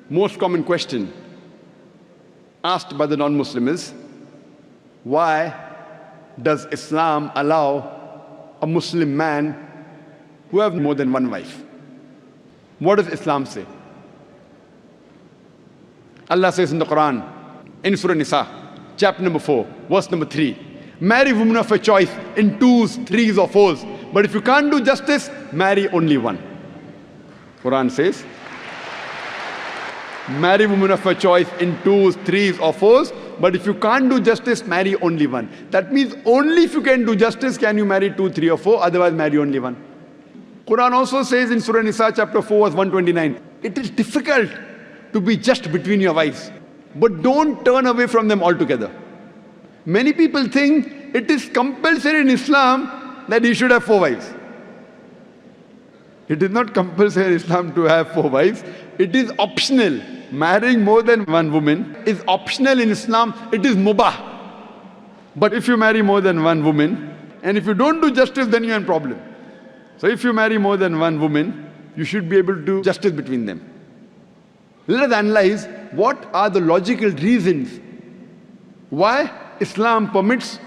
most common question asked by the non-Muslim is, why does Islam allow a Muslim man who have more than one wife? What does Islam say? Allah says in the Quran, in Surah Nisa, chapter number 4, verse number 3, marry women of your choice in twos, threes or fours. But if you can't do justice, marry only one. Quran says, marry women of your choice in twos, threes or fours. But if you can't do justice, marry only one. That means only if you can do justice can you marry 2, 3 or 4. Otherwise, marry only one. Quran also says in Surah Nisa chapter 4 verse 129, it is difficult to be just between your wives, but don't turn away from them altogether. Many people think it is compulsory in Islam that you should have 4 wives. It is not compulsory in Islam to have 4 wives. It is optional. Marrying more than one woman is optional in Islam. It is mubah. But if you marry more than one woman, and if you don't do justice, then you're in problem. So if you marry more than one woman, you should be able to do justice between them. Let us analyze what are the logical reasons why Islam permits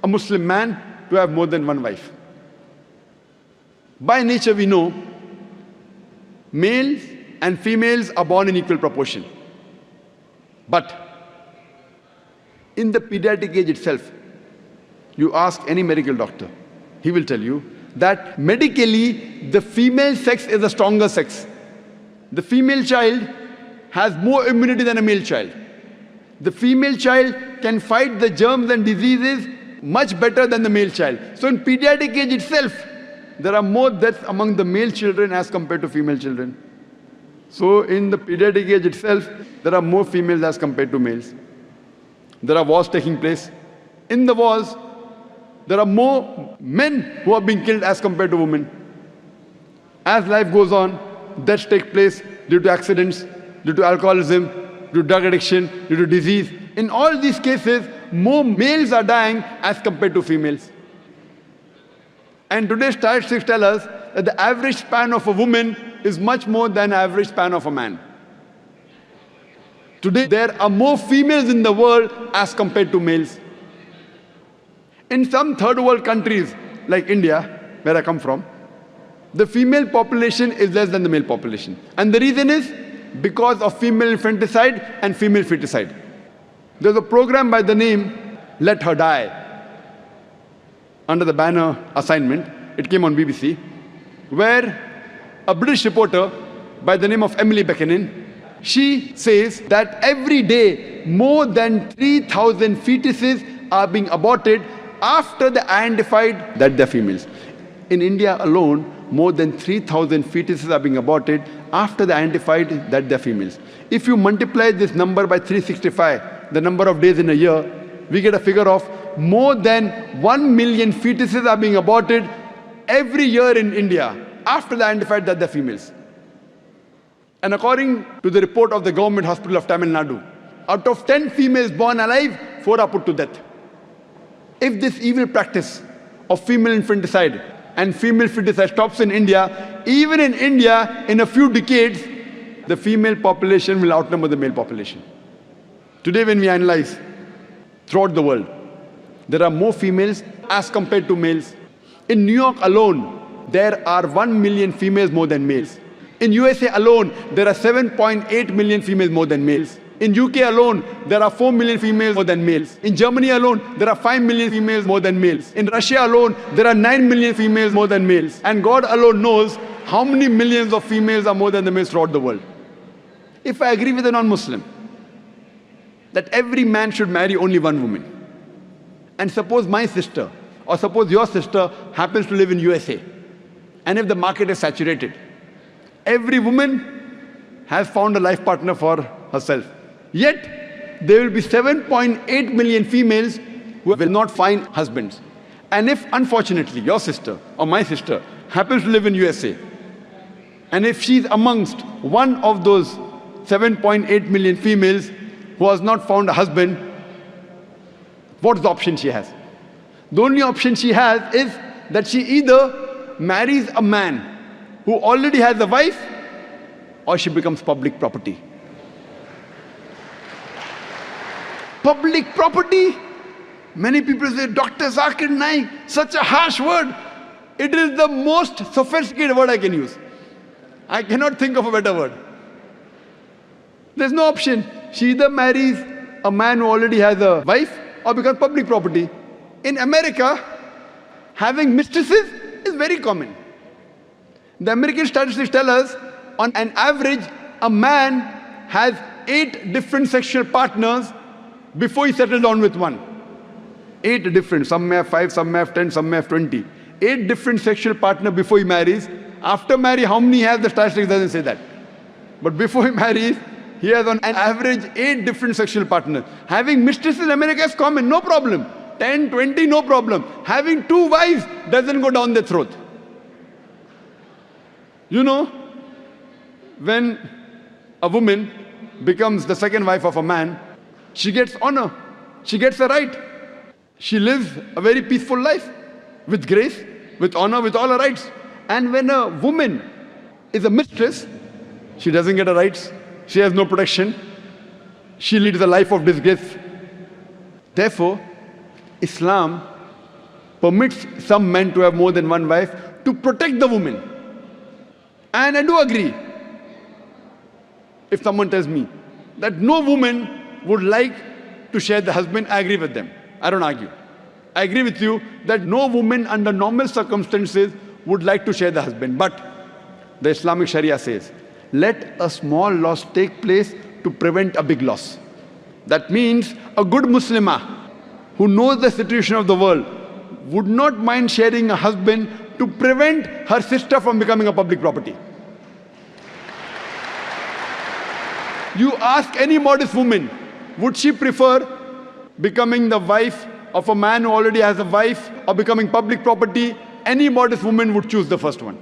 a Muslim man to have more than one wife. By nature we know males and females are born in equal proportion. But in the pediatric age itself, you ask any medical doctor, he will tell you that medically the female sex is the stronger sex. The female child has more immunity than a male child. The female child can fight the germs and diseases much better than the male child. So in pediatric age itself, there are more deaths among the male children as compared to female children. So in the pediatric age itself, there are more females as compared to males. There are wars taking place. In the wars, there are more men who are being killed as compared to women. As life goes on, deaths take place due to accidents, due to alcoholism, due to drug addiction, due to disease. In all these cases, more males are dying as compared to females. And today's statistics tell us that the average span of a woman is much more than the average span of a man. Today, there are more females in the world as compared to males. In some third world countries, like India, where I come from, the female population is less than the male population. And the reason is because of female infanticide and female feticide. There's a program by the name Let Her Die, under the banner Assignment. It came on BBC, where a British reporter by the name of Emily Beckonen, she says that every day more than 3,000 fetuses are being aborted after they identified that they're females. In India alone, more than 3,000 fetuses are being aborted after they identified that they're females. If you multiply this number by 365, the number of days in a year, we get a figure of more than 1 million fetuses are being aborted every year in India after they identified that they're females. And according to the report of the government hospital of Tamil Nadu, out of 10 females born alive, 4 are put to death. If this evil practice of female infanticide and female feticide stops in India, even in India, in a few decades, the female population will outnumber the male population. Today when we analyze throughout the world, there are more females as compared to males. In New York alone, there are 1 million females more than males. In USA alone, there are 7.8 million females more than males. In UK alone, there are 4 million females more than males. In Germany alone, there are 5 million females more than males. In Russia alone, there are 9 million females more than males. And God alone knows how many millions of females are more than the males throughout the world. If I agree with a non-Muslim that every man should marry only one woman, and suppose my sister or suppose your sister happens to live in USA, and if the market is saturated, every woman has found a life partner for herself. Yet, there will be 7.8 million females who will not find husbands. And if, unfortunately, your sister or my sister happens to live in USA, and if she's amongst one of those 7.8 million females who has not found a husband, what's the option she has? The only option she has is that she either marries a man who already has a wife, or she becomes public property. Public property. Many people say, Dr. Zakir Naik, such a harsh word. It is the most sophisticated word I can use. I cannot think of a better word. There's no option. She either marries a man who already has a wife or becomes public property. In America, having mistresses is very common. The American statistics tell us, on an average, a man has 8 different sexual partners before he settles down with one. 8 different. Some may have 5, some may have 10, some may have 20. 8 different sexual partners before he marries. After marriage, how many he has, the statistics doesn't say that. But before he marries, he has on an average 8 different sexual partners. Having mistresses in America is common, no problem. 10, 20, no problem. Having 2 wives doesn't go down their throat. You know, when a woman becomes the second wife of a man, she gets honor, she gets a right. She lives a very peaceful life, with grace, with honor, with all her rights. And when a woman is a mistress, she doesn't get her rights, she has no protection, she leads a life of disgrace. Therefore, Islam permits some men to have more than one wife to protect the woman. And I do agree, if someone tells me that no woman would like to share the husband, I agree with them. I don't argue. I agree with you that no woman under normal circumstances would like to share the husband. But the Islamic Sharia says, let a small loss take place to prevent a big loss. That means a good Muslimah who knows the situation of the world would not mind sharing a husband to prevent her sister from becoming a public property. You ask any modest woman, would she prefer becoming the wife of a man who already has a wife or becoming public property? Any modest woman would choose the first one.